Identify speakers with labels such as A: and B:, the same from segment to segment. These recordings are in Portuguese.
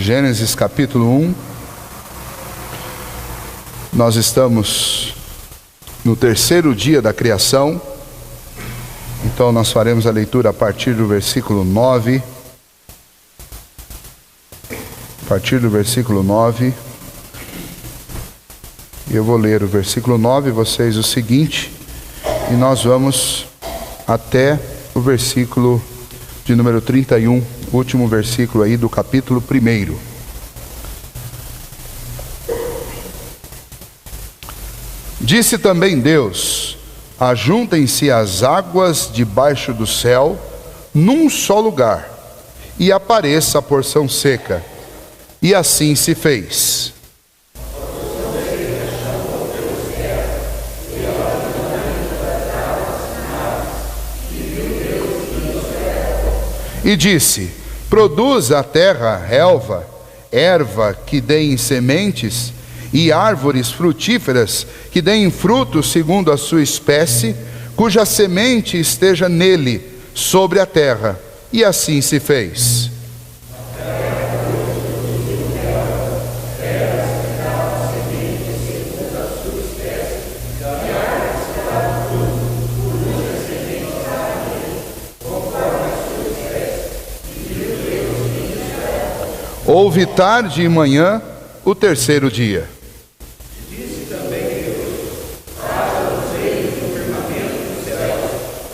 A: Gênesis capítulo 1. Nós estamos no terceiro dia da criação. Então nós faremos a leitura a partir do versículo 9. A partir do versículo 9. Eu vou ler o versículo 9, vocês o seguinte, e nós vamos até o versículo de número 31, último versículo aí do capítulo 1. Disse também Deus: ajuntem-se as águas debaixo do céu num só lugar, e apareça a porção seca. E assim se fez. E disse: produza a terra relva, erva que deem sementes, e árvores frutíferas que deem frutos segundo a sua espécie, cuja semente esteja nele, sobre a terra. E assim se fez. Houve tarde e manhã o terceiro dia.
B: Disse também Deus: haja luzeiros no firmamento dos céus,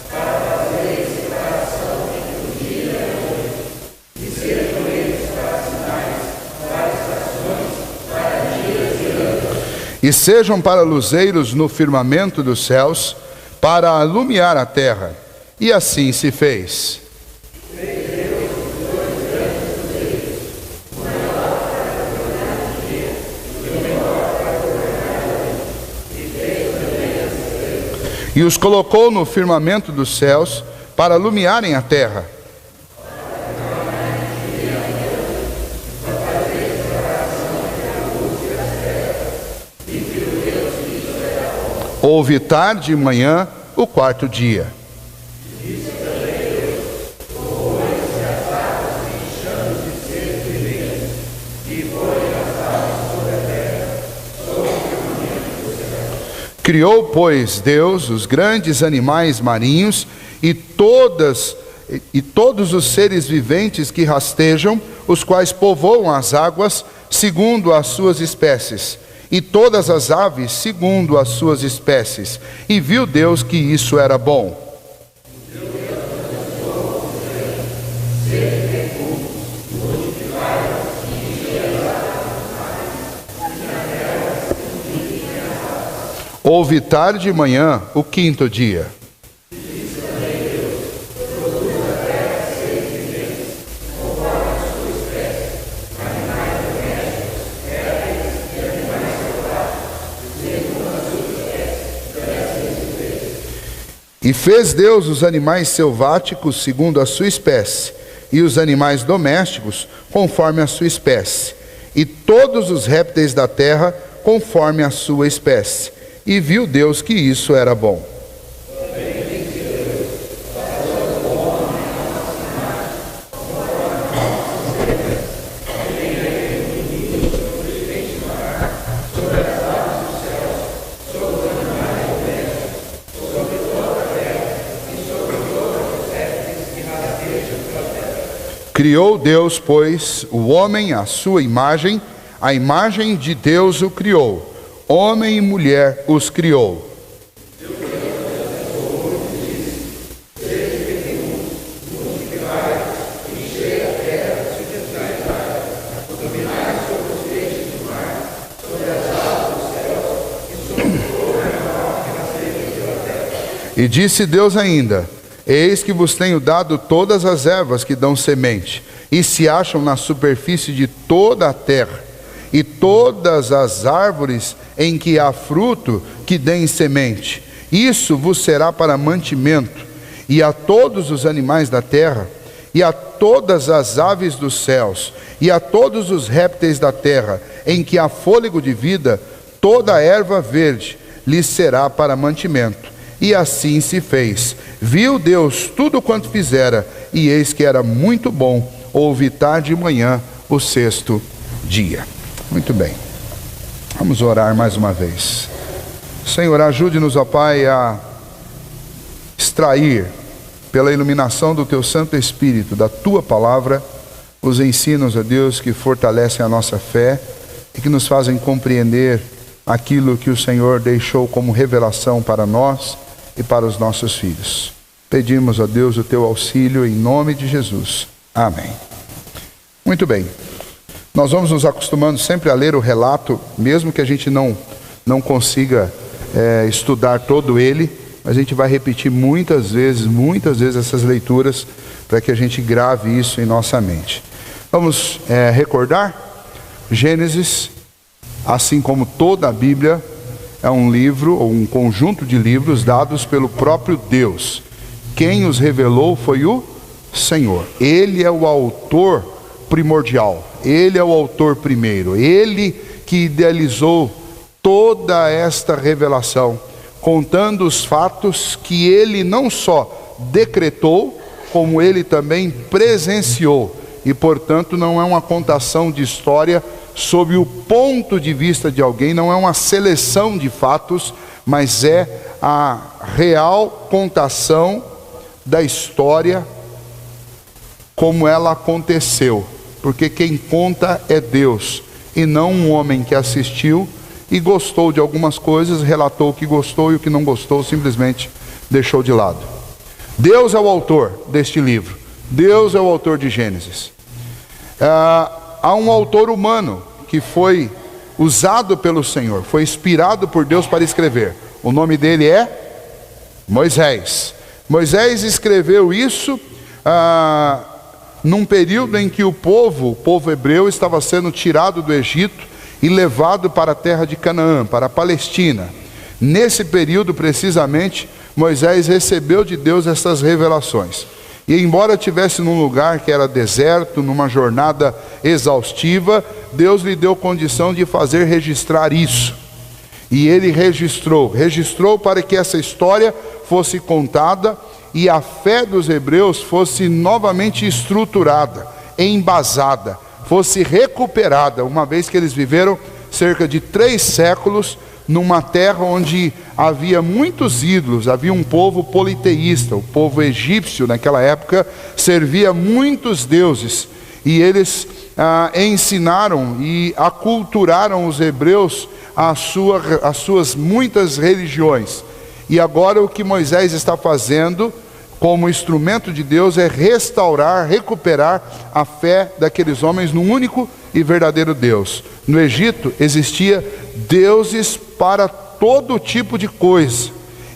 B: para fazerem separação entre o dia e a noite, e sejam eles para sinais, para estações, para dias e anos.
A: E sejam para luzeiros no firmamento dos céus, para alumiar a terra. E assim se fez. E os colocou no firmamento dos céus para alumiarem a terra. Houve tarde e manhã o quarto dia. Criou, pois, Deus os grandes animais marinhos e todos os seres viventes que rastejam, os quais povoam as águas segundo as suas espécies, e todas as aves segundo as suas espécies. E viu Deus que isso era bom. Houve tarde e manhã o quinto dia. E fez Deus os animais selváticos segundo a sua espécie, e os animais domésticos conforme a sua espécie, e todos os répteis da terra conforme a sua espécie. E viu Deus que isso era bom. Criou Deus, pois, o homem à sua imagem, a imagem de Deus o criou. Homem e mulher os criou. E disse Deus ainda: eis que vos tenho dado todas as ervas que dão semente, e se acham na superfície de toda a terra, e todas as árvores em que há fruto que deem semente. Isso vos será para mantimento, e a todos os animais da terra, e a todas as aves dos céus, e a todos os répteis da terra, em que há fôlego de vida, toda a erva verde lhes será para mantimento. E assim se fez. Viu Deus tudo quanto fizera, e eis que era muito bom. Houve tarde e manhã o sexto dia. Muito bem. Vamos orar mais uma vez. Senhor, ajude-nos, ó Pai, a extrair, pela iluminação do Teu Santo Espírito, da Tua Palavra, os ensinos, ó Deus, que fortalecem a nossa fé e que nos fazem compreender aquilo que o Senhor deixou como revelação para nós e para os nossos filhos. Pedimos, ó Deus, o Teu auxílio em nome de Jesus. Amém. Muito bem. Nós vamos nos acostumando sempre a ler o relato, mesmo que a gente não consiga estudar todo ele, a gente vai repetir muitas vezes essas leituras para que a gente grave isso em nossa mente. Vamos recordar? Gênesis, assim como toda a Bíblia, é um livro ou um conjunto de livros dados pelo próprio Deus. Quem os revelou foi o Senhor. Ele é o autor primordial, ele é o autor primeiro, ele que idealizou toda esta revelação, contando os fatos que ele não só decretou, como ele também presenciou, e portanto não é uma contação de história sob o ponto de vista de alguém, não é uma seleção de fatos, mas é a real contação da história como ela aconteceu, porque quem conta é Deus, e não um homem que assistiu e gostou de algumas coisas, relatou o que gostou e o que não gostou simplesmente deixou de lado. Deus é o autor deste livro, Deus é o autor de Gênesis. Há um autor humano que foi usado pelo Senhor, foi inspirado por Deus para escrever. O nome dele é Moisés. Moisés escreveu isso num período em que o povo hebreu estava sendo tirado do Egito e levado para a terra de Canaã, para a Palestina. Nesse período, precisamente, Moisés recebeu de Deus essas revelações. E embora estivesse num lugar que era deserto, numa jornada exaustiva, Deus lhe deu condição de fazer registrar isso. E ele registrou para que essa história fosse contada e a fé dos hebreus fosse novamente estruturada, embasada, fosse recuperada, uma vez que eles viveram cerca de 3 séculos numa terra onde havia muitos ídolos, havia um povo politeísta. O povo egípcio naquela época servia muitos deuses, e eles ensinaram e aculturaram os hebreus as suas muitas religiões. E agora o que Moisés está fazendo como instrumento de Deus é restaurar, recuperar a fé daqueles homens no único e verdadeiro Deus. No Egito existia deuses para todo tipo de coisa.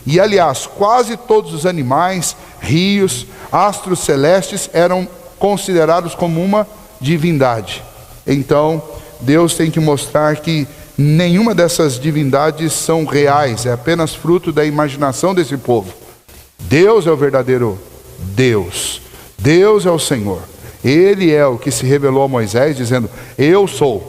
A: E aliás, quase todos os animais, rios, astros celestes eram considerados como uma divindade. Então, Deus tem que mostrar que nenhuma dessas divindades são reais, é apenas fruto da imaginação desse povo. Deus é o verdadeiro Deus. Deus é o Senhor. Ele é o que se revelou a Moisés dizendo: eu sou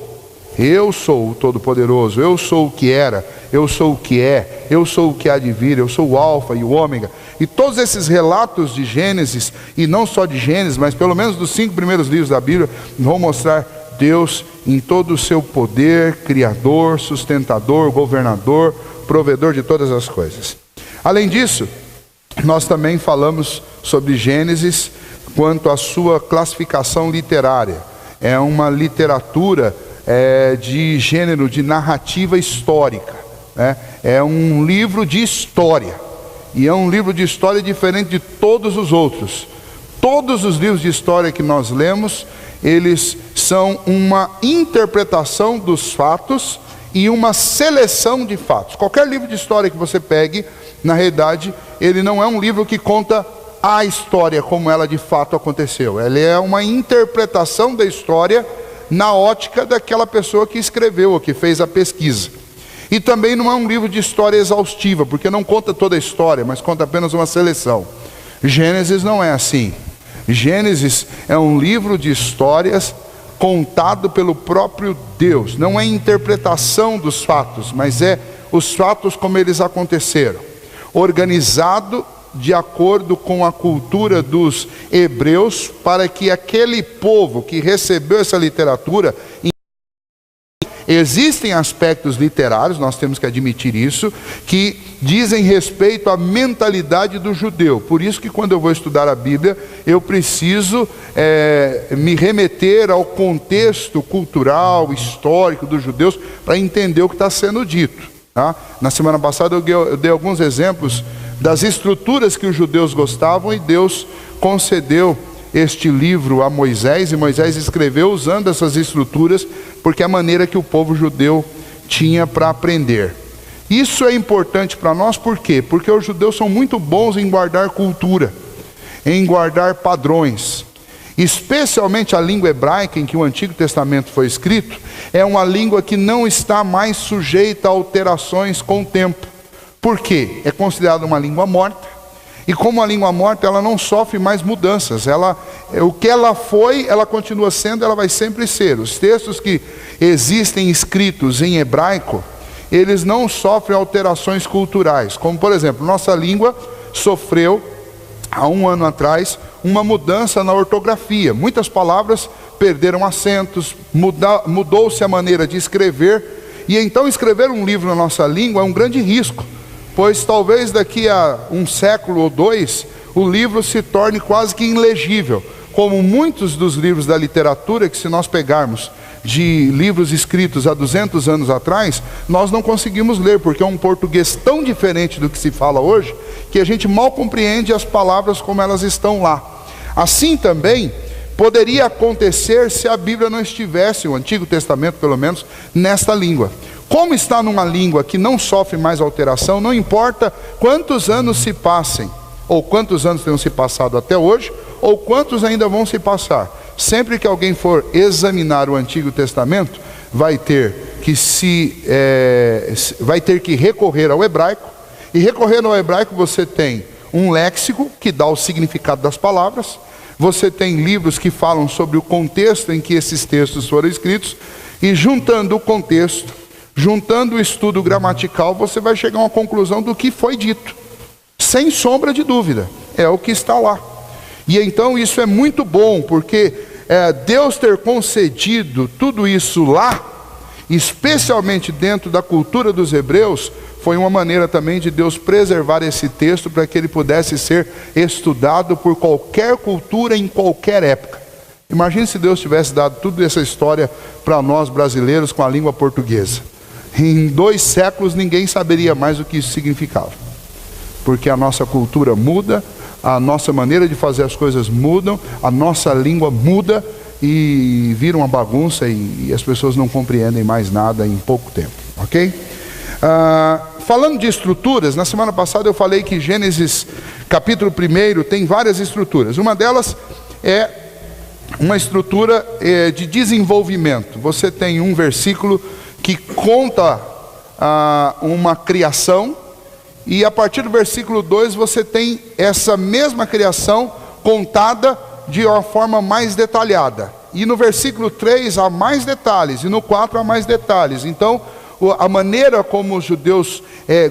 A: o Todo-Poderoso, eu sou o que era, eu sou o que é, eu sou o que há de vir, eu sou o Alfa e o Ômega. E todos esses relatos de Gênesis, e não só de Gênesis, mas pelo menos dos 5 primeiros livros da Bíblia, vão mostrar Deus em todo o seu poder, criador, sustentador, governador, provedor de todas as coisas. Além disso, nós também falamos sobre Gênesis quanto à sua classificação literária. É uma literatura de gênero de narrativa histórica, né? É um livro de história, e é um livro de história diferente de todos os outros. Todos os livros de história que nós lemos, eles são uma interpretação dos fatos e uma seleção de fatos. Qualquer livro de história que você pegue, na realidade, ele não é um livro que conta a história como ela de fato aconteceu. Ele é uma interpretação da história na ótica daquela pessoa que escreveu ou que fez a pesquisa. E também não é um livro de história exaustiva, porque não conta toda a história, mas conta apenas uma seleção. Gênesis não é assim. Gênesis é um livro de histórias contado pelo próprio Deus. Não é interpretação dos fatos, mas é os fatos como eles aconteceram, organizado de acordo com a cultura dos hebreus, para que aquele povo que recebeu essa literatura... Existem aspectos literários, nós temos que admitir isso, que dizem respeito à mentalidade do judeu. Por isso que quando eu vou estudar a Bíblia, eu preciso me remeter ao contexto cultural, histórico dos judeus, para entender o que está sendo dito. Tá? Na semana passada eu dei alguns exemplos das estruturas que os judeus gostavam, e Deus concedeu este livro a Moisés, e Moisés escreveu usando essas estruturas, porque é a maneira que o povo judeu tinha para aprender. Isso é importante para nós, por quê? Porque os judeus são muito bons em guardar cultura, em guardar padrões. Especialmente a língua hebraica, em que o Antigo Testamento foi escrito, é uma língua que não está mais sujeita a alterações com o tempo. Por quê? É considerada uma língua morta. E como a língua morta, ela não sofre mais mudanças. O que ela foi, ela continua sendo, ela vai sempre ser. Os textos que existem escritos em hebraico, eles não sofrem alterações culturais. Como, por exemplo, nossa língua sofreu, há um ano atrás, uma mudança na ortografia. Muitas palavras perderam acentos, mudou-se a maneira de escrever. E então escrever um livro na nossa língua é um grande risco, pois talvez daqui a um século ou dois, o livro se torne quase que ilegível, como muitos dos livros da literatura, que se nós pegarmos de livros escritos há 200 anos atrás, nós não conseguimos ler, porque é um português tão diferente do que se fala hoje, que a gente mal compreende as palavras como elas estão lá. Assim também poderia acontecer se a Bíblia não estivesse, o Antigo Testamento pelo menos, nesta língua. Como está numa língua que não sofre mais alteração, não importa quantos anos se passem, ou quantos anos tenham se passado até hoje, ou quantos ainda vão se passar. Sempre que alguém for examinar o Antigo Testamento, vai ter que recorrer ao hebraico, e recorrendo ao hebraico você tem um léxico que dá o significado das palavras, você tem livros que falam sobre o contexto em que esses textos foram escritos, e juntando o contexto, juntando o estudo gramatical, você vai chegar a uma conclusão do que foi dito. Sem sombra de dúvida, é o que está lá. E então isso é muito bom, porque Deus ter concedido tudo isso lá, especialmente dentro da cultura dos hebreus, foi uma maneira também de Deus preservar esse texto para que ele pudesse ser estudado por qualquer cultura em qualquer época. Imagine se Deus tivesse dado toda essa história para nós brasileiros com a língua portuguesa. Em 2 séculos ninguém saberia mais o que isso significava, porque a nossa cultura muda, a nossa maneira de fazer as coisas mudam, a nossa língua muda e vira uma bagunça, e as pessoas não compreendem mais nada em pouco tempo, ok? Falando de estruturas, na semana passada eu falei que Gênesis capítulo 1 tem várias estruturas. Uma delas é uma estrutura de desenvolvimento. Você tem um versículo que conta uma criação, e a partir do versículo 2 você tem essa mesma criação contada de uma forma mais detalhada. E no versículo 3 há mais detalhes, e no 4 há mais detalhes. Então, a maneira como os judeus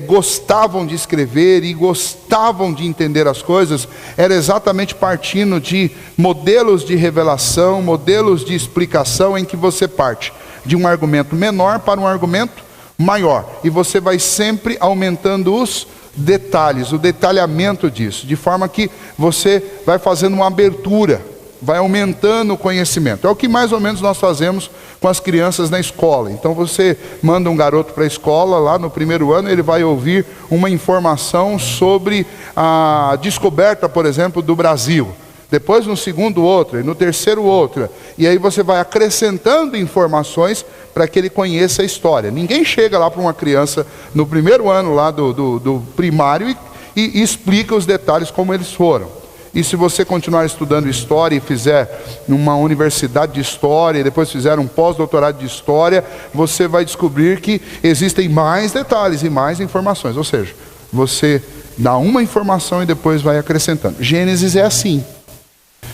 A: gostavam de escrever e gostavam de entender as coisas, era exatamente partindo de modelos de revelação, modelos de explicação, em que você parte de um argumento menor para um argumento maior, e você vai sempre aumentando os detalhes, o detalhamento disso, de forma que você vai fazendo uma abertura, vai aumentando o conhecimento. É o que mais ou menos nós fazemos com as crianças na escola. Então você manda um garoto para a escola, lá no primeiro ano ele vai ouvir uma informação sobre a descoberta, por exemplo, do Brasil. Depois no segundo outra, e no terceiro outra. E aí você vai acrescentando informações para que ele conheça a história. Ninguém chega lá para uma criança no primeiro ano lá do primário e explica os detalhes como eles foram. E se você continuar estudando história e fizer uma universidade de história, e depois fizer um pós-doutorado de história, você vai descobrir que existem mais detalhes e mais informações. Ou seja, você dá uma informação e depois vai acrescentando. Gênesis é assim.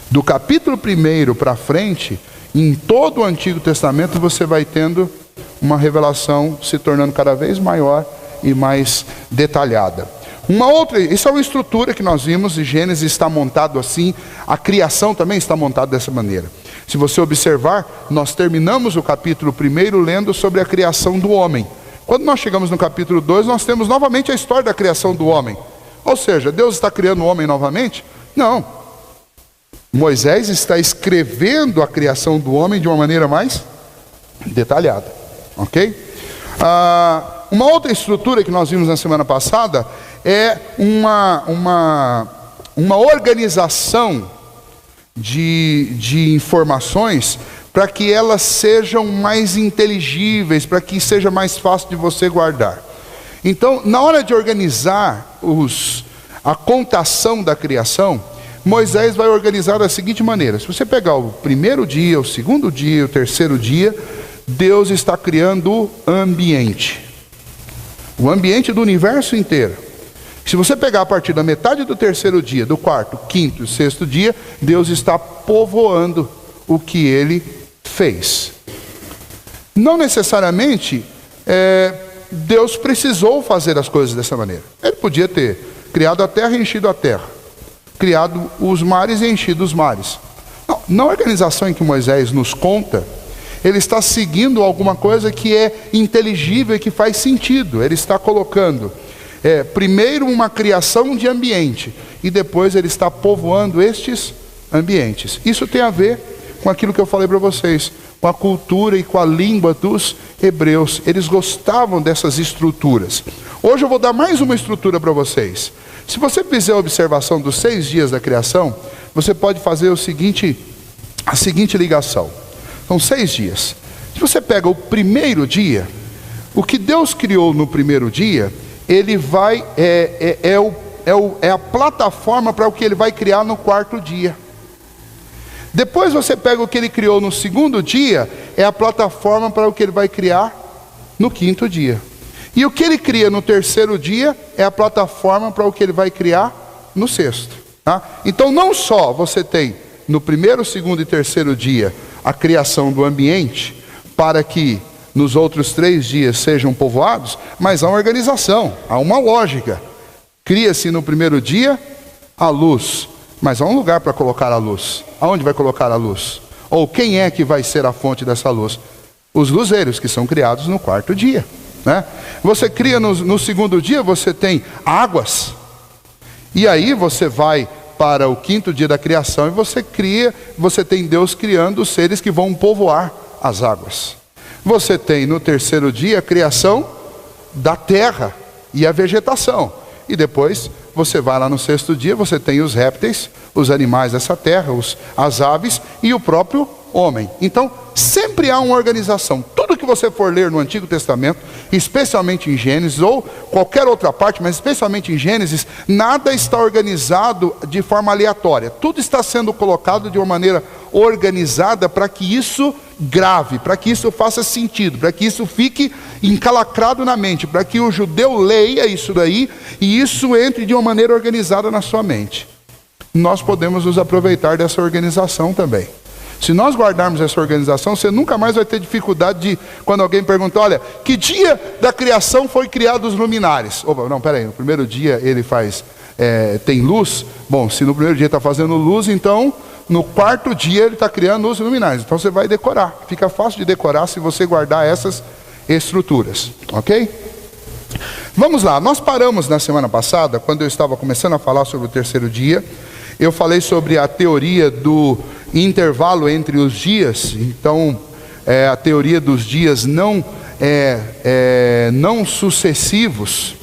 A: Do capítulo 1 para frente, em todo o Antigo Testamento, você vai tendo uma revelação se tornando cada vez maior e mais detalhada. Isso é uma estrutura que nós vimos, e Gênesis está montado assim, a criação também está montada dessa maneira. Se você observar, nós terminamos o capítulo 1 lendo sobre a criação do homem. Quando nós chegamos no capítulo 2, nós temos novamente a história da criação do homem. Ou seja, Deus está criando o homem novamente? Não. Moisés está escrevendo a criação do homem de uma maneira mais detalhada. Ok? Uma outra estrutura que nós vimos na semana passada é uma organização de informações para que elas sejam mais inteligíveis, para que seja mais fácil de você guardar. Então, na hora de organizar a contação da criação, Moisés vai organizar da seguinte maneira: se você pegar o primeiro dia, o segundo dia, o terceiro dia, Deus está criando o ambiente do universo inteiro. Se você pegar a partir da metade do terceiro dia, do quarto, quinto e sexto dia, Deus está povoando o que Ele fez. Não necessariamente Deus precisou fazer as coisas dessa maneira. Ele podia ter criado a terra e enchido a terra, criado os mares e enchido os mares. Não, na organização em que Moisés nos conta, ele está seguindo alguma coisa que é inteligível e que faz sentido. Ele está colocando primeiro uma criação de ambiente, e depois ele está povoando estes ambientes. Isso tem a ver com aquilo que eu falei para vocês, com a cultura e com a língua dos hebreus. Eles gostavam dessas estruturas. Hoje eu vou dar mais uma estrutura para vocês. Se você fizer a observação dos 6 dias da criação, você pode fazer a seguinte ligação. São 6 dias. Se você pega o primeiro dia, o que Deus criou no primeiro dia, ele vai é a plataforma para o que ele vai criar no quarto dia. Depois você pega o que ele criou no segundo dia, é a plataforma para o que ele vai criar no quinto dia. E o que ele cria no terceiro dia é a plataforma para o que ele vai criar no sexto. Tá? Então não só você tem no primeiro, segundo e terceiro dia a criação do ambiente, para que nos outros 3 dias sejam povoados, mas há uma organização, há uma lógica. Cria-se no primeiro dia a luz, mas há um lugar para colocar a luz. Aonde vai colocar a luz? Ou quem é que vai ser a fonte dessa luz? Os luzeiros que são criados no quarto dia, né? Você cria no segundo dia, você tem águas, e aí você vai para o quinto dia da criação e você tem Deus criando os seres que vão povoar as águas. Você tem no terceiro dia a criação da terra e a vegetação. E depois você vai lá no sexto dia, você tem os répteis, os animais dessa terra, as aves e o próprio homem. Então, sempre há uma organização. Tudo que você for ler no Antigo Testamento, especialmente em Gênesis, ou qualquer outra parte, mas especialmente em Gênesis, nada está organizado de forma aleatória. Tudo está sendo colocado de uma maneira organizada para que isso grave, para que isso faça sentido, para que isso fique encalacrado na mente, para que o judeu leia isso daí e isso entre de uma maneira organizada na sua mente. Nós podemos nos aproveitar dessa organização também. Se nós guardarmos essa organização, você nunca mais vai ter dificuldade de, quando alguém pergunta, olha, que dia da criação foi criados os luminares? Opa, não, peraí, no primeiro dia ele tem luz. Bom, se no primeiro dia está fazendo luz, então no quarto dia ele está criando os luminares. Então você vai decorar. Fica fácil de decorar se você guardar essas estruturas, ok? Vamos lá, nós paramos na semana passada, quando eu estava começando a falar sobre o terceiro dia. Eu falei sobre a teoria do intervalo entre os dias. Então, a teoria dos dias não sucessivos.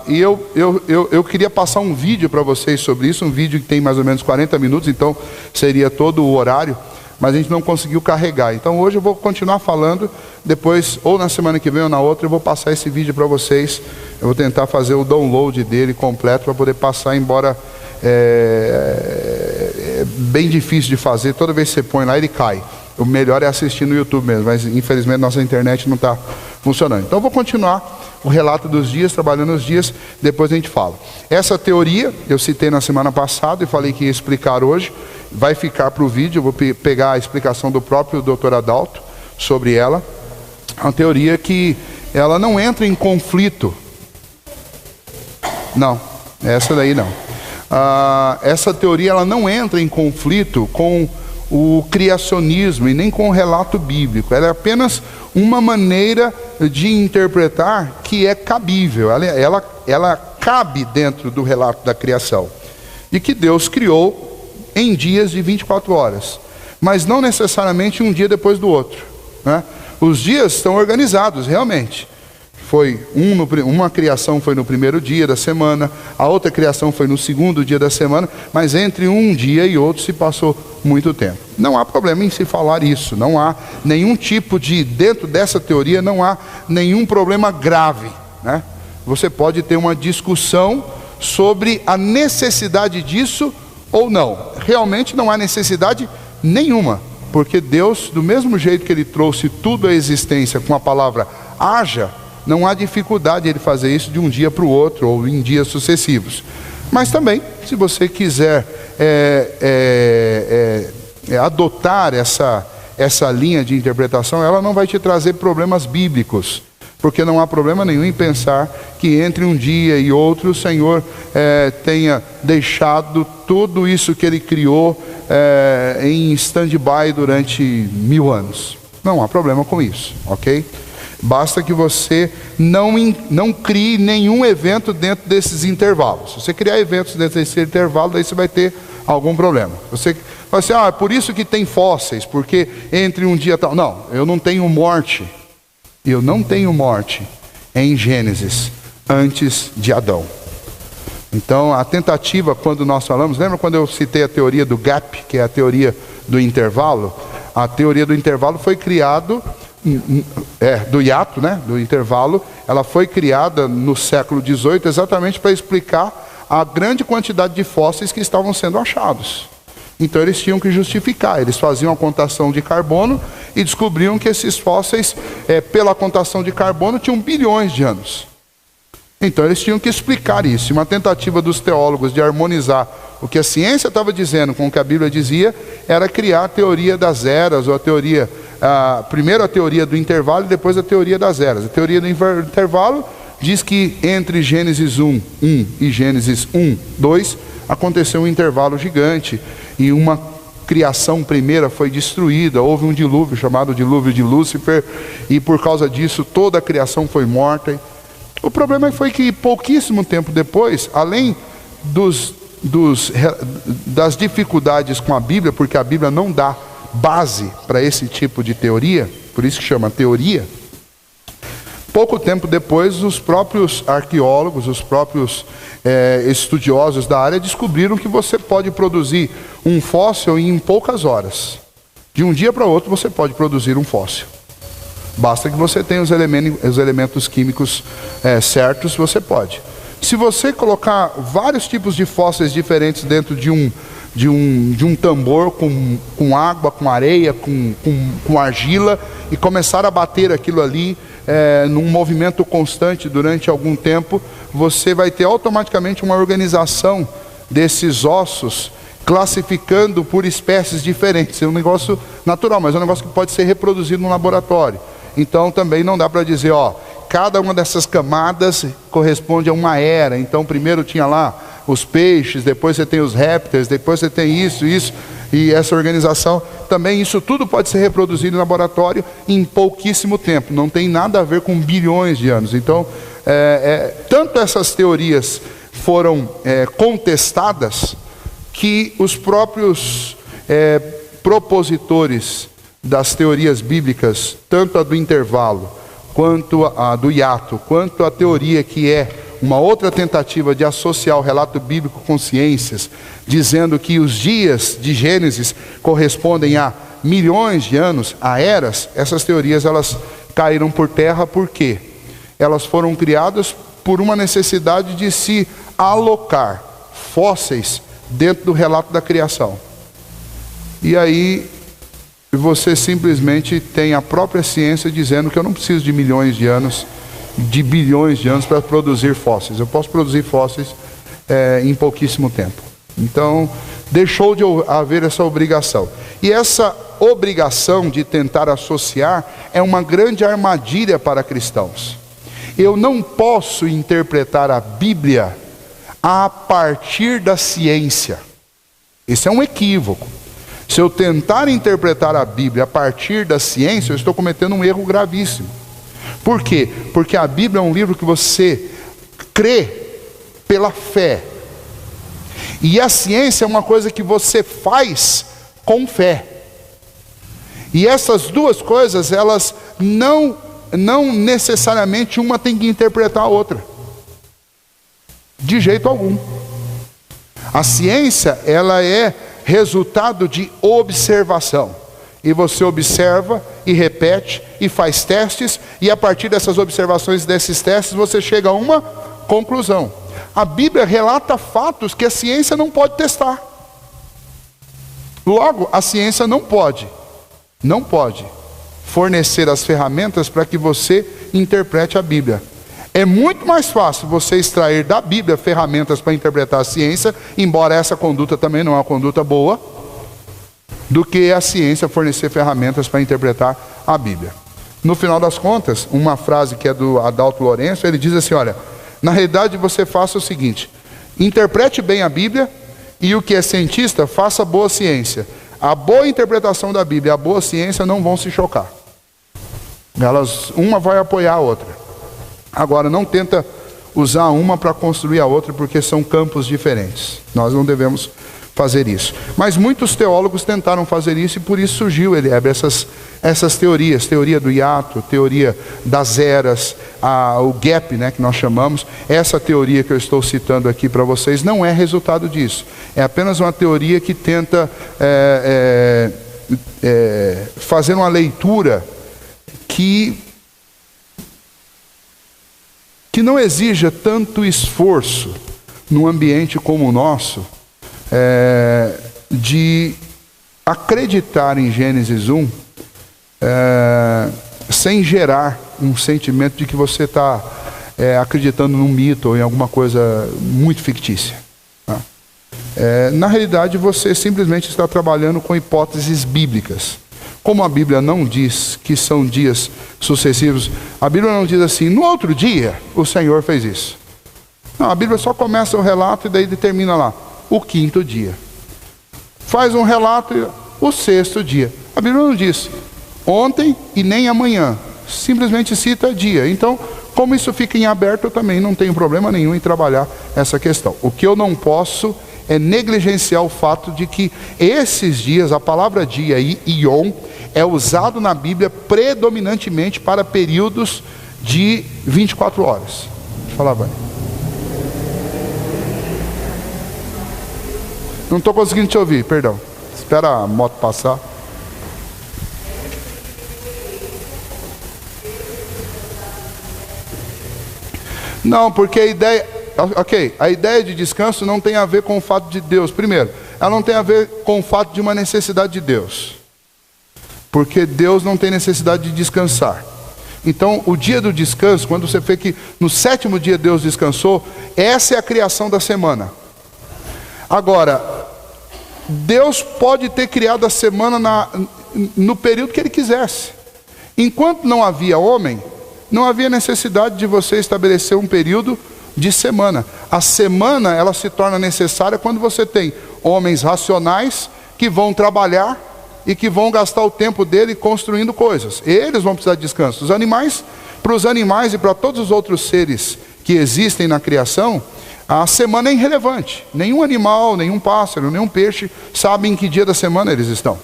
A: E eu queria passar um vídeo para vocês sobre isso, um vídeo que tem mais ou menos 40 minutos, então seria todo o horário, mas a gente não conseguiu carregar. Então hoje eu vou continuar falando, depois, ou na semana que vem ou na outra, eu vou passar esse vídeo para vocês. Eu vou tentar fazer o download dele completo para poder passar, embora é bem difícil de fazer. Toda vez que você põe lá ele cai. O melhor é assistir no YouTube mesmo, mas infelizmente nossa internet não está funcionando. Então eu vou continuar o relato dos dias, trabalhando os dias, depois a gente fala. Essa teoria eu citei na semana passada e falei que ia explicar hoje, vai ficar para o vídeo. Eu vou pegar a explicação do próprio Dr. Adalto sobre ela. É uma teoria que ela não entra em conflito Não, essa daí não. Essa teoria ela não entra em conflito com o criacionismo e nem com o relato bíblico. Ela é apenas uma maneira de interpretar que é cabível. Ela cabe dentro do relato da criação. De que Deus criou em dias de 24 horas. Mas não necessariamente um dia depois do outro, né? Os dias estão organizados, realmente. Uma criação foi no primeiro dia da semana, a outra criação foi no segundo dia da semana, mas entre um dia e outro se passou muito tempo. Não há problema em se falar isso, não há nenhum tipo de, dentro dessa teoria, não há nenhum problema grave, né? Você pode ter uma discussão sobre a necessidade disso ou não. Realmente não há necessidade nenhuma, porque Deus, do mesmo jeito que Ele trouxe tudo à existência com a palavra haja, não há dificuldade Ele fazer isso de um dia para o outro, ou em dias sucessivos. Mas também, se você quiser adotar essa linha de interpretação, ela não vai te trazer problemas bíblicos, porque não há problema nenhum em pensar que entre um dia e outro o Senhor tenha deixado tudo isso que Ele criou em stand-by durante 1000 anos. Não há problema com isso, ok? Basta que você não crie nenhum evento dentro desses intervalos. Se você criar eventos dentro desse intervalo, daí você vai ter algum problema. Você vai dizer, é por isso que tem fósseis, porque entre um dia e tal. Não, eu não tenho morte. Eu não tenho morte em Gênesis antes de Adão. Então, a tentativa, quando nós falamos, lembra quando eu citei a teoria do gap, que é a teoria do intervalo? A teoria do intervalo foi criada, do hiato, né, do intervalo, ela foi criada no século XVIII exatamente para explicar a grande quantidade de fósseis que estavam sendo achados. Então eles tinham que justificar, eles faziam a contação de carbono e descobriam que esses fósseis, pela contação de carbono, tinham bilhões de anos. Então eles tinham que explicar isso. Uma tentativa dos teólogos de harmonizar o que a ciência estava dizendo com o que a Bíblia dizia, era criar a teoria das eras, ou primeiro a teoria do intervalo e depois a teoria das eras. A teoria do intervalo diz que entre Gênesis 1 e Gênesis 1, 2, aconteceu um intervalo gigante, e uma criação primeira foi destruída, houve um dilúvio chamado dilúvio de Lúcifer, e por causa disso toda a criação foi morta. O problema foi que pouquíssimo tempo depois, além das dificuldades com a Bíblia, porque a Bíblia não dá base para esse tipo de teoria, por isso que chama teoria, pouco tempo depois os próprios arqueólogos, os próprios estudiosos da área descobriram que você pode produzir um fóssil em poucas horas. De um dia para outro você pode produzir um fóssil. Basta que você tenha os elementos químicos certos, você pode. Se você colocar vários tipos de fósseis diferentes dentro de um tambor com água, com areia, com argila, e começar a bater aquilo ali num movimento constante durante algum tempo, você vai ter automaticamente uma organização desses ossos, classificando por espécies diferentes. É um negócio natural, mas é um negócio que pode ser reproduzido no laboratório. Então também não dá para dizer, cada uma dessas camadas corresponde a uma era. Então primeiro tinha lá os peixes, depois você tem os répteis, depois você tem isso, e essa organização. Também isso tudo pode ser reproduzido no laboratório em pouquíssimo tempo. Não tem nada a ver com bilhões de anos. Então, tanto essas teorias foram contestadas, que os próprios propositores das teorias bíblicas, tanto a do intervalo, quanto a do hiato, quanto a teoria que é uma outra tentativa de associar o relato bíblico com ciências, dizendo que os dias de Gênesis correspondem a milhões de anos, a eras, essas teorias elas caíram por terra. Por quê? Elas foram criadas por uma necessidade de se alocar fósseis dentro do relato da criação. E aí você simplesmente tem a própria ciência dizendo que eu não preciso de milhões de anos, de bilhões de anos para produzir fósseis. Eu posso produzir fósseis em pouquíssimo tempo. Então, deixou de haver essa obrigação. E essa obrigação de tentar associar é uma grande armadilha para cristãos. Eu não posso interpretar a Bíblia a partir da ciência. Esse é um equívoco. Se eu tentar interpretar a Bíblia a partir da ciência, eu estou cometendo um erro gravíssimo. Por quê? Porque a Bíblia é um livro que você crê pela fé. E a ciência é uma coisa que você faz com fé. E essas duas coisas, elas não necessariamente uma tem que interpretar a outra. De jeito algum. A ciência, ela é resultado de observação. E você observa e repete e faz testes, e a partir dessas observações, desses testes, você chega a uma conclusão. A Bíblia relata fatos que a ciência não pode testar. Logo, a ciência não pode fornecer as ferramentas para que você interprete a Bíblia. É muito mais fácil você extrair da Bíblia ferramentas para interpretar a ciência, embora essa conduta também não é uma conduta boa, do que a ciência fornecer ferramentas para interpretar a Bíblia. No final das contas, uma frase que é do Adalto Lourenço, ele diz assim, olha, na realidade você faça o seguinte, interprete bem a Bíblia, e o que é cientista, faça boa ciência. A boa interpretação da Bíblia e a boa ciência não vão se chocar. Uma vai apoiar a outra. Agora, não tenta usar uma para construir a outra, porque são campos diferentes. Nós não devemos fazer isso. Mas muitos teólogos tentaram fazer isso, e por isso surgiu, Eliéber, essas teorias. Teoria do hiato, teoria das eras, o gap, né, que nós chamamos. Essa teoria que eu estou citando aqui para vocês não é resultado disso. É apenas uma teoria que tenta fazer uma leitura que não exija tanto esforço num ambiente como o nosso, de acreditar em Gênesis 1, sem gerar um sentimento de que você está acreditando num mito ou em alguma coisa muito fictícia. Tá? Na realidade, você simplesmente está trabalhando com hipóteses bíblicas. Como a Bíblia não diz que são dias sucessivos, a Bíblia não diz assim, no outro dia o Senhor fez isso. Não, a Bíblia só começa o relato e daí determina lá, o 5º dia. Faz um relato e o 6º dia. A Bíblia não diz ontem e nem amanhã, simplesmente cita dia. Então, como isso fica em aberto, eu também não tenho problema nenhum em trabalhar essa questão. O que eu não posso é negligenciar o fato de que esses dias, a palavra dia e ion, é usado na Bíblia predominantemente para períodos de 24 horas. Deixa eu falar, vai. Não estou conseguindo te ouvir, perdão. Espera a moto passar. Não, porque a ideia de descanso não tem a ver com o fato de Deus. Primeiro, ela não tem a ver com o fato de uma necessidade de Deus. Porque Deus não tem necessidade de descansar. Então, o dia do descanso, quando você vê que no 7º dia Deus descansou, essa é a criação da semana. Agora, Deus pode ter criado a semana no período que Ele quisesse. Enquanto não havia homem, não havia necessidade de você estabelecer um período de semana. A semana, ela se torna necessária quando você tem homens racionais que vão trabalhar e que vão gastar o tempo dele construindo coisas. Eles vão precisar de descanso. Os animais, para os animais e para todos os outros seres que existem na criação, a semana é irrelevante. Nenhum animal, nenhum pássaro, nenhum peixe sabe em que dia da semana eles estão.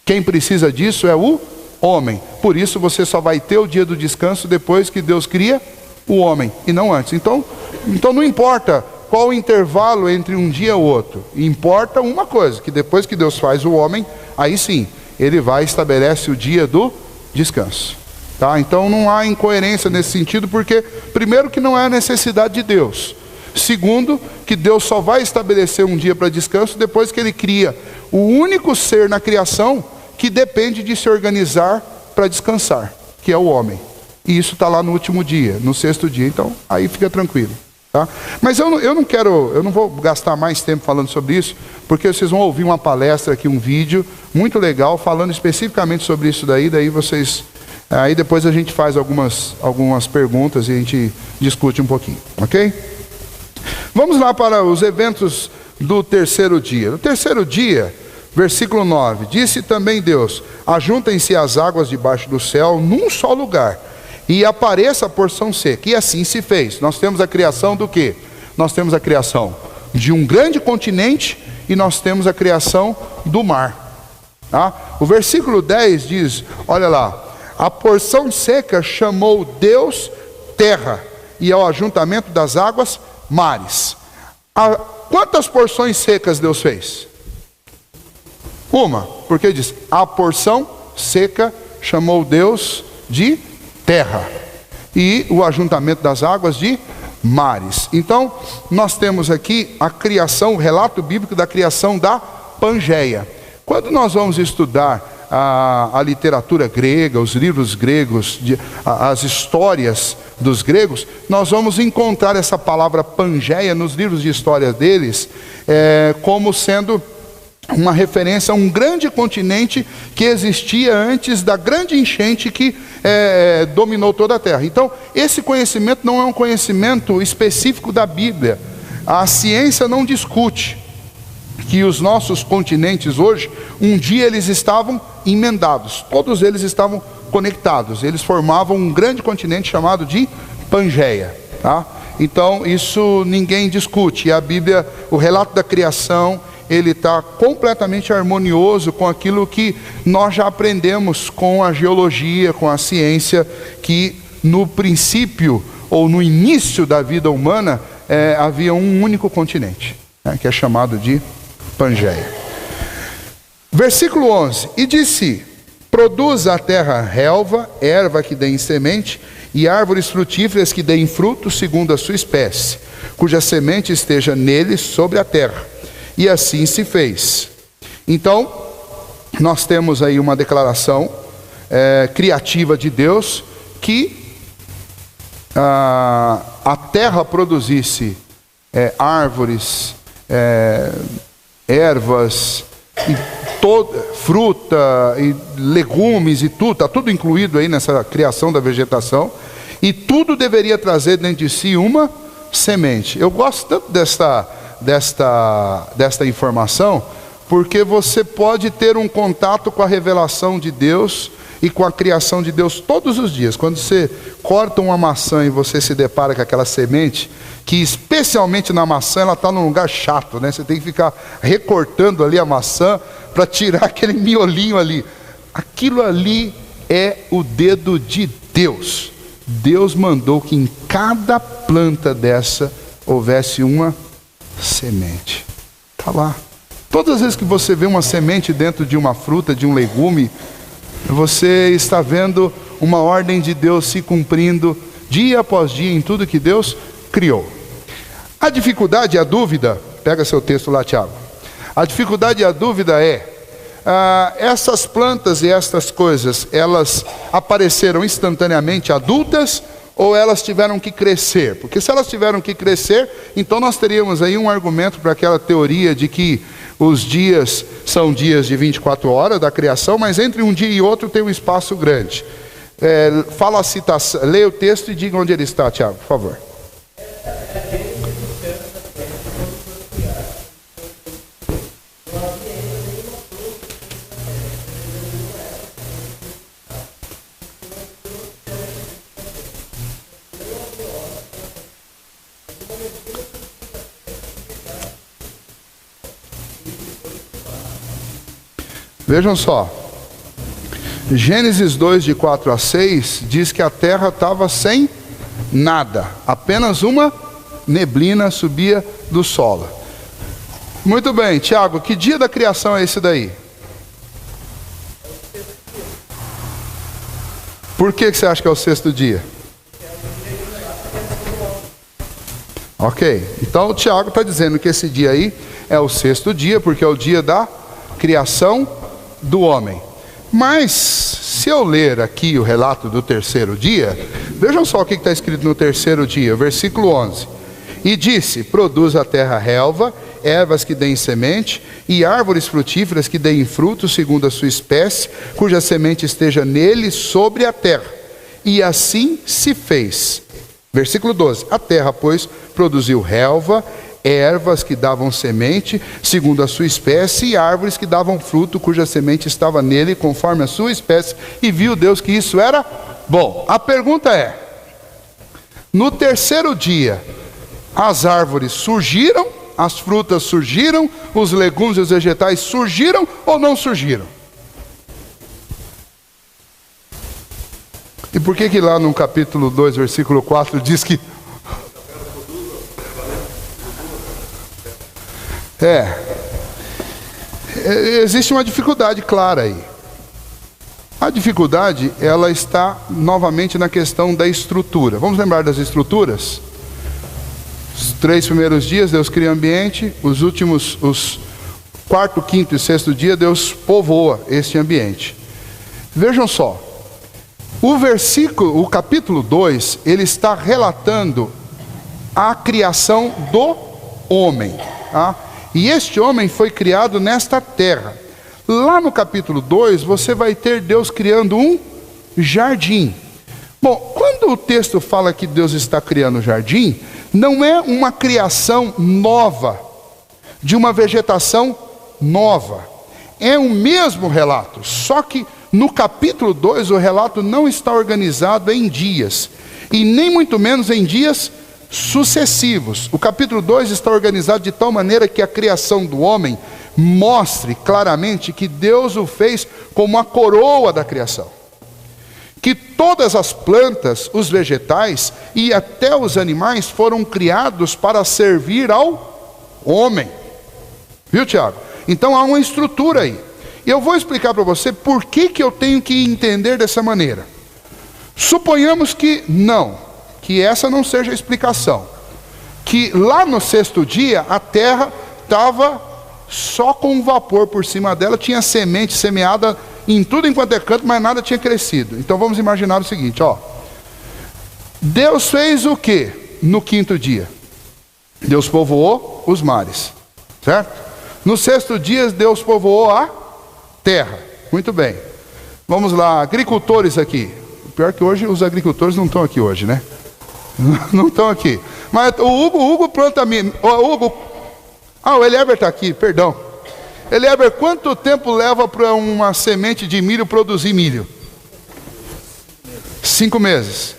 A: Quem precisa disso é o homem. Por isso você só vai ter o dia do descanso depois que Deus cria o homem, e não antes. Então não importa qual o intervalo entre um dia e o outro. Importa uma coisa, que depois que Deus faz o homem, aí sim, Ele vai e estabelece o dia do descanso. Tá? Então não há incoerência nesse sentido, porque primeiro que não é a necessidade de Deus. Segundo, que Deus só vai estabelecer um dia para descanso depois que Ele cria o único ser na criação que depende de se organizar para descansar, que é o homem. E isso está lá no último dia, no 6º dia. Então, aí fica tranquilo. Tá? Mas eu não vou gastar mais tempo falando sobre isso, porque vocês vão ouvir uma palestra aqui, um vídeo muito legal, falando especificamente sobre isso daí vocês... Aí depois a gente faz algumas perguntas e a gente discute um pouquinho, ok? Vamos lá para os eventos do terceiro dia. No terceiro dia, versículo 9, disse também Deus: ajuntem-se as águas debaixo do céu num só lugar, e apareça a porção seca. E assim se fez. Nós temos a criação do quê? Nós temos a criação de um grande continente e nós temos a criação do mar. Tá? O versículo 10 diz, olha lá, a porção seca chamou Deus terra, e ao ajuntamento das águas, mares. Quantas porções secas Deus fez? Uma, porque diz, a porção seca chamou Deus de terra, e o ajuntamento das águas de mares. Então, nós temos aqui a criação, o relato bíblico da criação da Pangeia. Quando nós vamos estudar a literatura grega, os livros gregos, as histórias dos gregos, nós vamos encontrar essa palavra Pangeia nos livros de história deles, como sendo uma referência a um grande continente que existia antes da grande enchente que dominou toda a terra. Então, esse conhecimento não é um conhecimento específico da Bíblia. A ciência não discute que os nossos continentes hoje, um dia eles estavam emendados, todos eles estavam conectados, eles formavam um grande continente chamado de Pangeia, tá? Então isso ninguém discute. E a Bíblia, o relato da criação, ele está completamente harmonioso com aquilo que nós já aprendemos com a geologia, com a ciência, que no princípio ou no início da vida humana havia um único continente, né, que é chamado de Pangeia. Versículo 11, e disse: produza a terra relva, erva que dê em semente, e árvores frutíferas que deem fruto segundo a sua espécie, cuja semente esteja nele sobre a terra. E assim se fez. Então, nós temos aí uma declaração criativa de Deus, que a terra produzisse árvores, ervas, e fruta, e legumes e tudo, está tudo incluído aí nessa criação da vegetação, e tudo deveria trazer dentro de si uma semente. Eu gosto tanto desta informação, porque você pode ter um contato com a revelação de Deus e com a criação de Deus todos os dias. Quando você corta uma maçã e você se depara com aquela semente, que especialmente na maçã ela está num lugar chato, né? Você tem que ficar recortando ali a maçã para tirar aquele miolinho ali. Aquilo ali é o dedo de Deus. Deus mandou que em cada planta dessa houvesse uma semente. Está lá. Todas as vezes que você vê uma semente dentro de uma fruta, de um legume, você está vendo uma ordem de Deus se cumprindo dia após dia em tudo que Deus criou. A dificuldade e a dúvida, pega seu texto lá, Tiago. A dificuldade e a dúvida essas plantas e estas coisas, elas apareceram instantaneamente adultas ou elas tiveram que crescer? Porque se elas tiveram que crescer, então nós teríamos aí um argumento para aquela teoria de que os dias são dias de 24 horas da criação, mas entre um dia e outro tem um espaço grande. Fala a citação, leia o texto e diga onde ele está, Tiago, por favor. Vejam só, Gênesis 2, de 4 a 6, diz que a terra estava sem nada, apenas uma neblina subia do solo. Muito bem, Tiago, que dia da criação é esse daí? Por que você acha que é o sexto dia? Ok, então o Tiago está dizendo que esse dia aí é o sexto dia, porque é o dia da criação do homem. Mas se eu ler aqui o relato do terceiro dia, vejam só o que está escrito no terceiro dia, versículo 11. E disse: produz a terra relva, ervas que deem semente, e árvores frutíferas que deem fruto segundo a sua espécie, cuja semente esteja nele sobre a terra. E assim se fez. Versículo 12. A terra, pois, produziu relva, ervas que davam semente, segundo a sua espécie, e árvores que davam fruto, cuja semente estava nele, conforme a sua espécie, e viu Deus que isso era bom. A pergunta é, no terceiro dia, as árvores surgiram, as frutas surgiram, os legumes e os vegetais surgiram ou não surgiram? E por que lá no capítulo 2, versículo 4, diz que... existe uma dificuldade clara aí. A dificuldade, ela está novamente na questão da estrutura. Vamos lembrar das estruturas? Os 3 primeiros dias Deus cria o ambiente, os quarto, quinto e sexto dia Deus povoa este ambiente. Vejam só, o capítulo 2, ele está relatando a criação do homem, tá? E este homem foi criado nesta terra. Lá no capítulo 2, você vai ter Deus criando um jardim. Bom, quando o texto fala que Deus está criando um jardim, não é uma criação nova, de uma vegetação nova. É o mesmo relato, só que no capítulo 2 o relato não está organizado em dias, e nem muito menos em dias sucessivos. O capítulo 2 está organizado de tal maneira que a criação do homem mostre claramente que Deus o fez como a coroa da criação. Que todas as plantas, os vegetais e até os animais foram criados para servir ao homem. Viu, Tiago? Então há uma estrutura aí. E eu vou explicar para você por que eu tenho que entender dessa maneira. Suponhamos que essa não seja a explicação. Que lá no sexto dia a terra estava só com um vapor por cima dela, tinha semente semeada em tudo enquanto é canto, mas nada tinha crescido. Então vamos imaginar o seguinte, ó. Deus fez o que no quinto dia? Deus povoou os mares, certo? No sexto dia Deus povoou a terra. Muito bem. Vamos lá, agricultores aqui. Pior que hoje os agricultores não estão aqui hoje, né? Não estão aqui. Mas o Hugo planta milho. O Elieber está aqui, perdão. Elieber, quanto tempo leva para uma semente de milho produzir milho? 5 meses.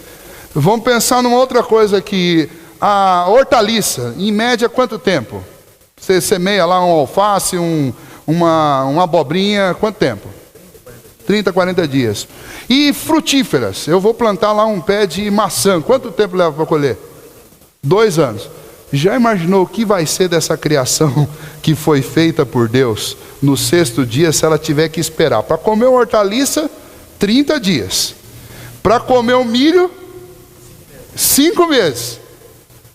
A: Vamos pensar numa outra coisa aqui. A hortaliça, em média, quanto tempo? Você semeia lá um alface, uma abobrinha, quanto tempo? 30, 40 dias. E frutíferas, eu vou plantar lá um pé de maçã, quanto tempo leva para colher? 2 anos. Já imaginou o que vai ser dessa criação que foi feita por Deus no sexto dia, se ela tiver que esperar? Para comer uma hortaliça, 30 dias. Para comer o milho, 5 meses.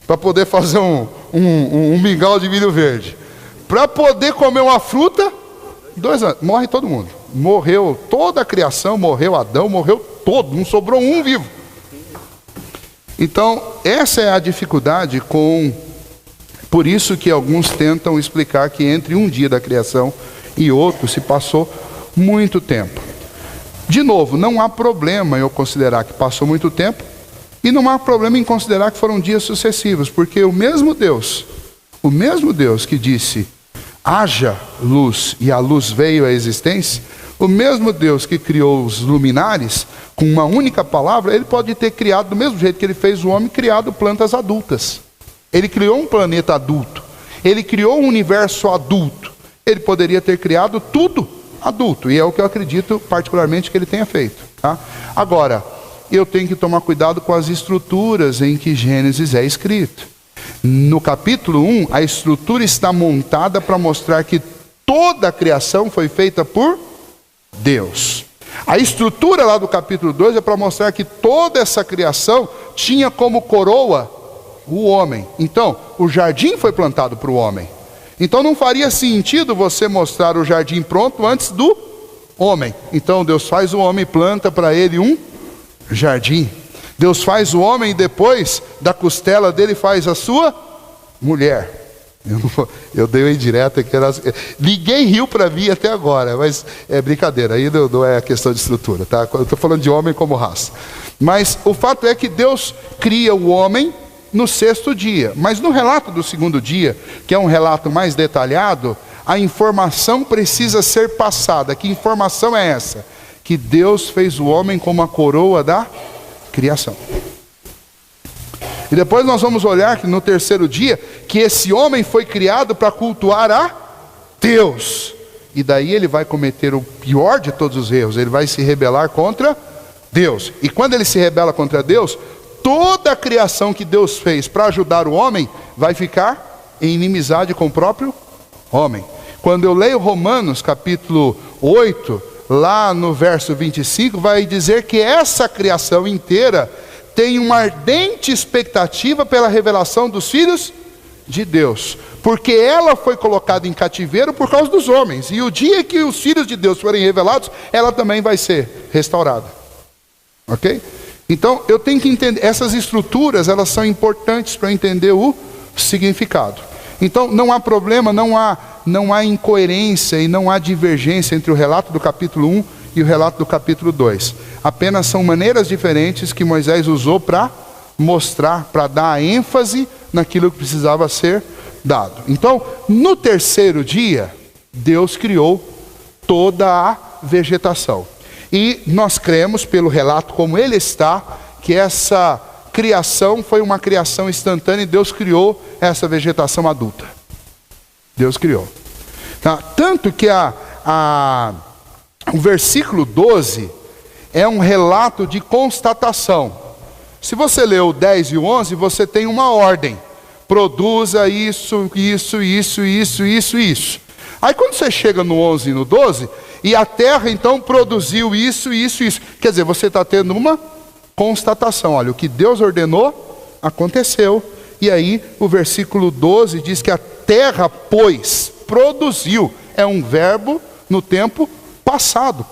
A: Para poder fazer um mingau de milho verde. Para poder comer uma fruta, 2 anos. Morre todo mundo. Morreu toda a criação, morreu Adão, morreu todo, não sobrou um vivo. Então, essa é a dificuldade por isso que alguns tentam explicar que entre um dia da criação e outro se passou muito tempo. De novo, não há problema em eu considerar que passou muito tempo, e não há problema em considerar que foram dias sucessivos, porque o mesmo Deus que disse, haja luz, e a luz veio à existência, o mesmo Deus que criou os luminares, com uma única palavra, ele pode ter criado, do mesmo jeito que ele fez o homem, criado plantas adultas. Ele criou um planeta adulto. Ele criou um universo adulto. Ele poderia ter criado tudo adulto. E é o que eu acredito particularmente que ele tenha feito. Tá? Agora, eu tenho que tomar cuidado com as estruturas em que Gênesis é escrito. No capítulo 1, a estrutura está montada para mostrar que toda a criação foi feita por Deus. A estrutura lá do capítulo 2 é para mostrar que toda essa criação tinha como coroa o homem. Então, o jardim foi plantado para o homem. Então não faria sentido você mostrar o jardim pronto antes do homem. Então Deus faz o homem e planta para ele um jardim. Deus faz o homem e depois da costela dele faz a sua mulher. Eu dei uma indireta que era... Ninguém riu para mim até agora, mas é brincadeira, aí não é questão de estrutura, tá? Eu estou falando de homem como raça. Mas o fato é que Deus cria o homem no sexto dia. Mas no relato do segundo dia, que é um relato mais detalhado, a informação precisa ser passada. Que informação é essa? Que Deus fez o homem como a coroa da criação. E depois nós vamos olhar que no terceiro dia, que esse homem foi criado para cultuar a Deus. E daí ele vai cometer o pior de todos os erros. Ele vai se rebelar contra Deus. E quando ele se rebela contra Deus, toda a criação que Deus fez para ajudar o homem vai ficar em inimizade com o próprio homem. Quando eu leio Romanos capítulo 8, lá no verso 25, vai dizer que essa criação inteira tem uma ardente expectativa pela revelação dos filhos de Deus, porque ela foi colocada em cativeiro por causa dos homens, e o dia que os filhos de Deus forem revelados, ela também vai ser restaurada. Ok? Então eu tenho que entender, essas estruturas, elas são importantes para entender o significado. Então não há problema, não há incoerência e não há divergência entre o relato do capítulo 1 e o relato do capítulo 2. Apenas são maneiras diferentes que Moisés usou para mostrar, para dar ênfase naquilo que precisava ser dado. Então, no terceiro dia, Deus criou toda a vegetação. E nós cremos, pelo relato como ele está, que essa criação foi uma criação instantânea e Deus criou essa vegetação adulta. Deus criou. Tá? Tanto que o versículo 12 é um relato de constatação. Se você lê o 10 e o 11, você tem uma ordem. Produza isso, isso, isso, isso, isso, isso. Aí quando você chega no 11 e no 12, e a terra então produziu isso, isso, isso. Quer dizer, você está tendo uma constatação. Olha, o que Deus ordenou, aconteceu. E aí o versículo 12 diz que a terra, pois, produziu. É um verbo no tempo passado,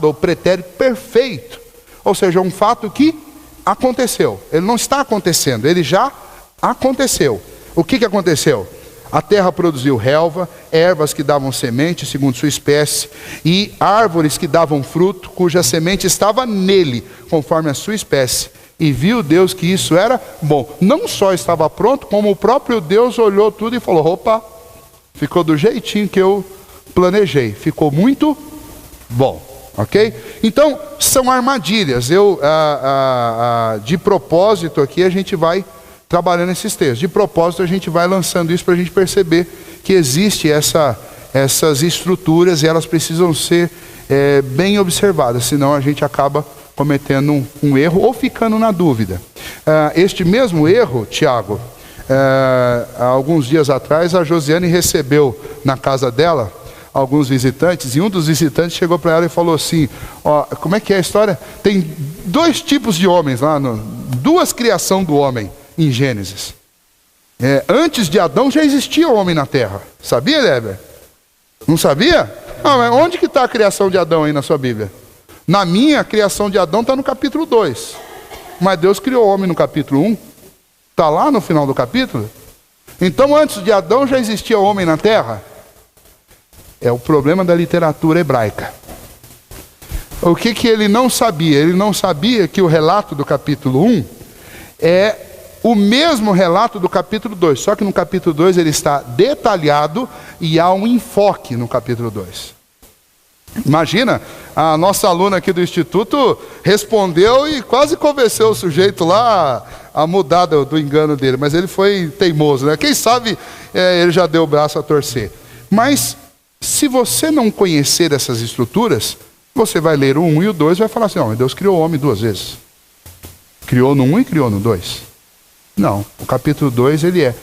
A: ou pretérito perfeito. Ou seja, um fato que aconteceu. Ele não está acontecendo, ele já aconteceu. O que aconteceu? A terra produziu relva, ervas que davam semente segundo sua espécie, e árvores que davam fruto, cuja semente estava nele, conforme a sua espécie. E viu Deus que isso era bom. Não só estava pronto, como o próprio Deus olhou tudo e falou: opa, ficou do jeitinho que eu planejei. Ficou muito bom. Ok? Então, são armadilhas. De propósito aqui, a gente vai trabalhando esses textos. De propósito, a gente vai lançando isso para a gente perceber que existe essas estruturas e elas precisam ser bem observadas, senão a gente acaba cometendo um erro ou ficando na dúvida. Este mesmo erro, Tiago, há alguns dias atrás, a Josiane recebeu na casa dela alguns visitantes, e um dos visitantes chegou para ela e falou assim: ó, como é que é a história? Tem dois tipos de homens lá, duas criação do homem em Gênesis. Antes de Adão já existia o homem na terra. Sabia, Leber? Não sabia? Ah, mas onde que está a criação de Adão aí na sua Bíblia? Na minha, a criação de Adão está no capítulo 2. Mas Deus criou o homem no capítulo 1. Está lá no final do capítulo. Então antes de Adão já existia o homem na terra. É o problema da literatura hebraica. O que ele não sabia? Ele não sabia que o relato do capítulo 1 é o mesmo relato do capítulo 2. Só que no capítulo 2 ele está detalhado e há um enfoque no capítulo 2. Imagina, a nossa aluna aqui do Instituto respondeu e quase convenceu o sujeito lá a mudar do engano dele. Mas ele foi teimoso, né? Quem sabe ele já deu o braço a torcer. Mas se você não conhecer essas estruturas, você vai ler o 1 e o 2 e vai falar assim: ó, Deus criou o homem duas vezes. Criou no 1 e criou no 2. Não, o capítulo 2 ele é.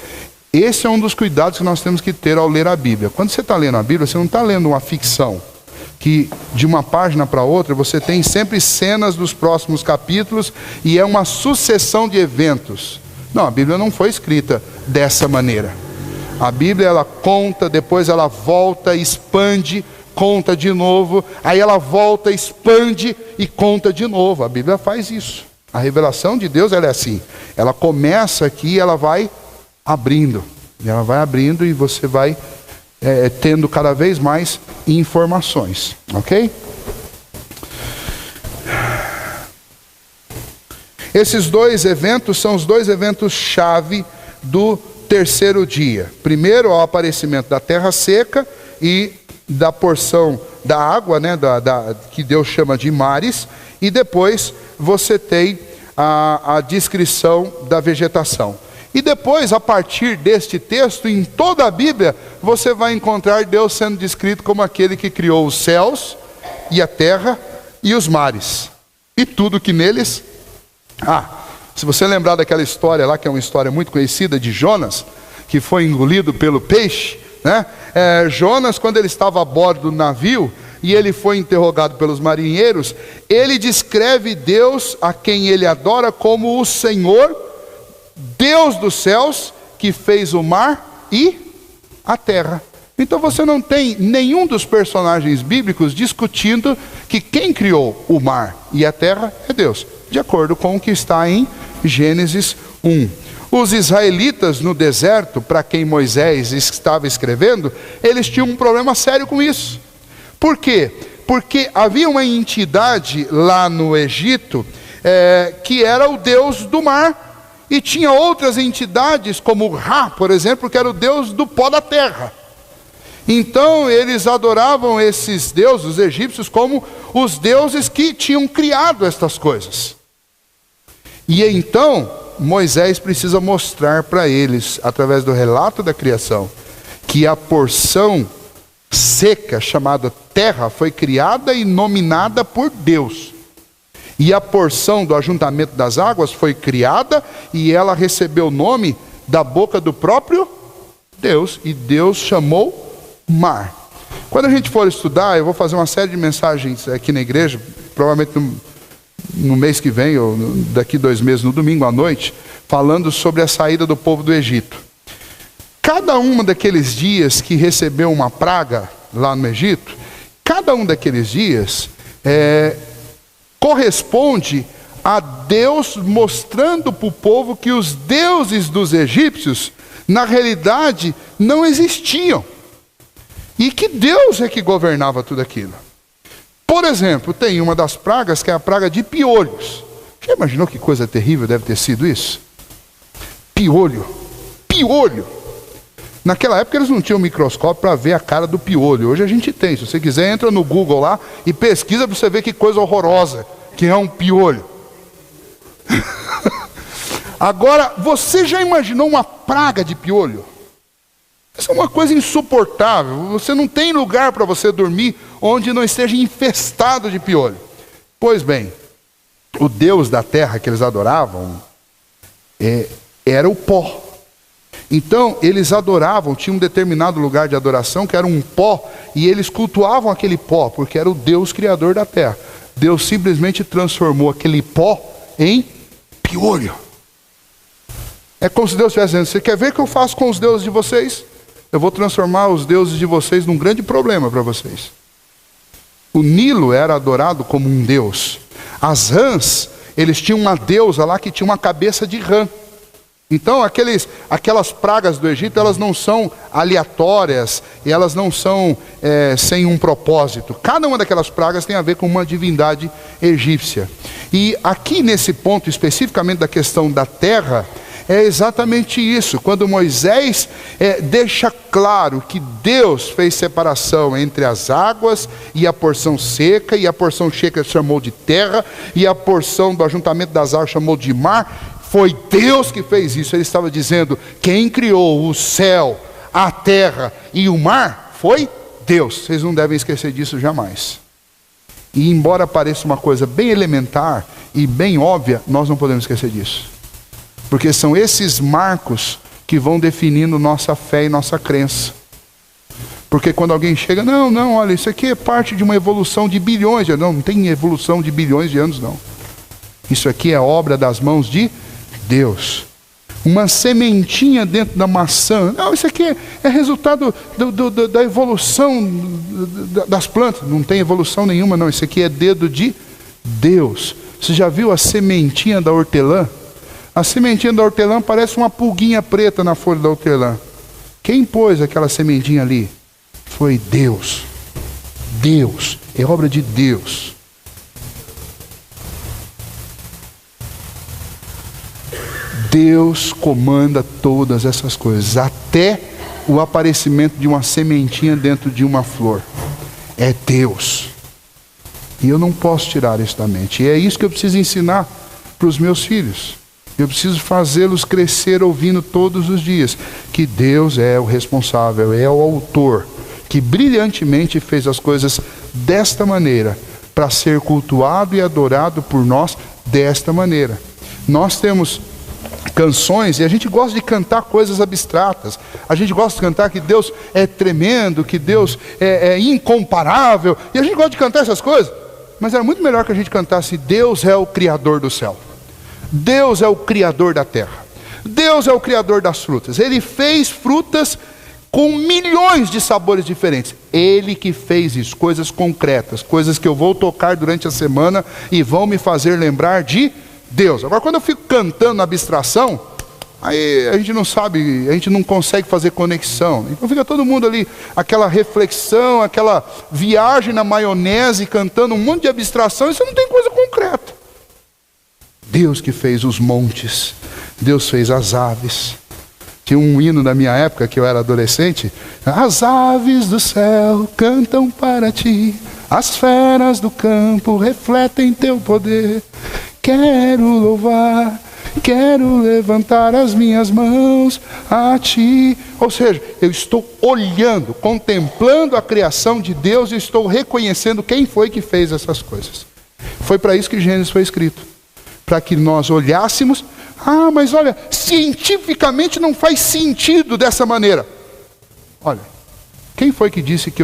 A: Esse é um dos cuidados que nós temos que ter ao ler a Bíblia. Quando você está lendo a Bíblia, você não está lendo uma ficção, que de uma página para outra você tem sempre cenas dos próximos capítulos e é uma sucessão de eventos. Não, a Bíblia não foi escrita dessa maneira. A Bíblia ela conta, depois ela volta, expande, conta de novo, aí ela volta, expande e conta de novo. A Bíblia faz isso. A revelação de Deus ela é assim. Ela começa aqui e ela vai abrindo. E ela vai abrindo e você vai tendo cada vez mais informações. Ok? Esses dois eventos são os dois eventos-chave do terceiro dia. Primeiro, o aparecimento da terra seca e da porção da água, né, que Deus chama de mares. E depois você tem a descrição da vegetação. E depois, a partir deste texto, em toda a Bíblia, você vai encontrar Deus sendo descrito como aquele que criou os céus e a terra e os mares. E tudo que neles se você lembrar daquela história lá, que é uma história muito conhecida de Jonas, que foi engolido pelo peixe, né? Jonas, quando ele estava a bordo do navio, e ele foi interrogado pelos marinheiros, ele descreve Deus, a quem ele adora, como o Senhor, Deus dos céus, que fez o mar e a terra. Então você não tem nenhum dos personagens bíblicos discutindo que quem criou o mar e a terra é Deus, de acordo com o que está em Gênesis 1. Os israelitas no deserto, para quem Moisés estava escrevendo, eles tinham um problema sério com isso. Por quê? Porque havia uma entidade lá no Egito que era o Deus do mar, e tinha outras entidades, como Ra, por exemplo, que era o Deus do pó da terra. Então eles adoravam esses deuses, os egípcios, como os deuses que tinham criado estas coisas. E então Moisés precisa mostrar para eles, através do relato da criação, que a porção seca, chamada terra, foi criada e nominada por Deus. E a porção do ajuntamento das águas foi criada e ela recebeu o nome da boca do próprio Deus. E Deus chamou mar. Quando a gente for estudar, eu vou fazer uma série de mensagens aqui na igreja, provavelmente no mês que vem, ou daqui 2 meses, no domingo à noite, falando sobre a saída do povo do Egito. Cada um daqueles dias que recebeu uma praga lá no Egito, cada um daqueles dias corresponde a Deus mostrando para o povo que os deuses dos egípcios, na realidade, não existiam. E que Deus é que governava tudo aquilo. Por exemplo, tem uma das pragas que é a praga de piolhos. Já imaginou que coisa terrível deve ter sido isso? Piolho. Naquela época eles não tinham microscópio para ver a cara do piolho. Hoje a gente tem. Se você quiser, entra no Google lá e pesquisa para você ver que coisa horrorosa que é um piolho. Agora, você já imaginou uma praga de piolho? Isso é uma coisa insuportável. Você não tem lugar para você dormir onde não esteja infestado de piolho. Pois bem, o Deus da terra que eles adoravam era o pó. Então eles adoravam, tinha um determinado lugar de adoração que era um pó, e eles cultuavam aquele pó, porque era o Deus criador da terra. Deus simplesmente transformou aquele pó em piolho. É como se Deus estivesse dizendo: você quer ver o que eu faço com os deuses de vocês? Eu vou transformar os deuses de vocês num grande problema para vocês. O Nilo era adorado como um deus. As rãs, eles tinham uma deusa lá que tinha uma cabeça de rã. Então aquelas pragas do Egito, elas não são aleatórias, e elas não são sem um propósito. Cada uma daquelas pragas tem a ver com uma divindade egípcia. E aqui nesse ponto especificamente da questão da terra, é exatamente isso. Quando Moisés deixa claro que Deus fez separação entre as águas e a porção seca, e a porção seca chamou de terra, e a porção do ajuntamento das águas chamou de mar, foi Deus que fez isso. Ele estava dizendo: quem criou o céu, a terra e o mar foi Deus. Vocês não devem esquecer disso jamais. E embora pareça uma coisa bem elementar e bem óbvia, nós não podemos esquecer disso. Porque são esses marcos que vão definindo nossa fé e nossa crença. Porque quando alguém chega: não, olha, isso aqui é parte de uma evolução de bilhões de anos. Não tem evolução de bilhões de anos, não. Isso aqui é obra das mãos de Deus. Uma sementinha dentro da maçã. Não, isso aqui é resultado da evolução das plantas. Não tem evolução nenhuma, não. Isso aqui é dedo de Deus. Você já viu a sementinha da hortelã? A sementinha da hortelã parece uma pulguinha preta na folha da hortelã. Quem pôs aquela sementinha ali? Foi Deus. Deus. É obra de Deus. Deus comanda todas essas coisas, até o aparecimento de uma sementinha dentro de uma flor. É Deus. E eu não posso tirar isso da mente. E é isso que eu preciso ensinar para os meus filhos. Eu preciso fazê-los crescer ouvindo todos os dias que Deus é o responsável, é o autor, que brilhantemente fez as coisas desta maneira, para ser cultuado e adorado por nós desta maneira. Nós temos canções e a gente gosta de cantar coisas abstratas. A gente gosta de cantar que Deus é tremendo, que Deus é incomparável. E a gente gosta de cantar essas coisas. Mas era muito melhor que a gente cantasse: Deus é o Criador do céu. Deus é o Criador da terra. Deus é o Criador das frutas. Ele fez frutas com milhões de sabores diferentes. Ele que fez isso, coisas concretas, coisas que eu vou tocar durante a semana e vão me fazer lembrar de Deus. Agora, quando eu fico cantando abstração, aí a gente não sabe, a gente não consegue fazer conexão. Então fica todo mundo ali, aquela reflexão, aquela viagem na maionese, cantando um monte de abstração, e você não tem coisa concreta. Deus que fez os montes, Deus fez as aves. Tinha um hino na minha época, que eu era adolescente: as aves do céu cantam para ti, as feras do campo refletem teu poder. Quero louvar, quero levantar as minhas mãos a ti. Ou seja, eu estou olhando, contemplando a criação de Deus e estou reconhecendo quem foi que fez essas coisas. Foi para isso que Gênesis foi escrito. Para que nós olhássemos: ah, mas olha, cientificamente não faz sentido dessa maneira. Olha, quem foi que disse que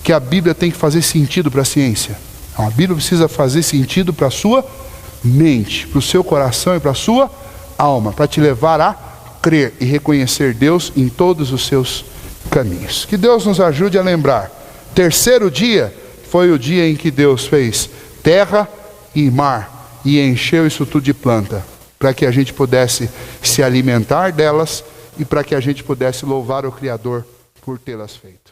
A: que a Bíblia tem que fazer sentido para a ciência? Não, a Bíblia precisa fazer sentido para a sua mente, para o seu coração e para a sua alma, para te levar a crer e reconhecer Deus em todos os seus caminhos. Que Deus nos ajude a lembrar. Terceiro dia foi o dia em que Deus fez terra e mar e encheu isso tudo de planta, para que a gente pudesse se alimentar delas e para que a gente pudesse louvar o Criador por tê-las feito.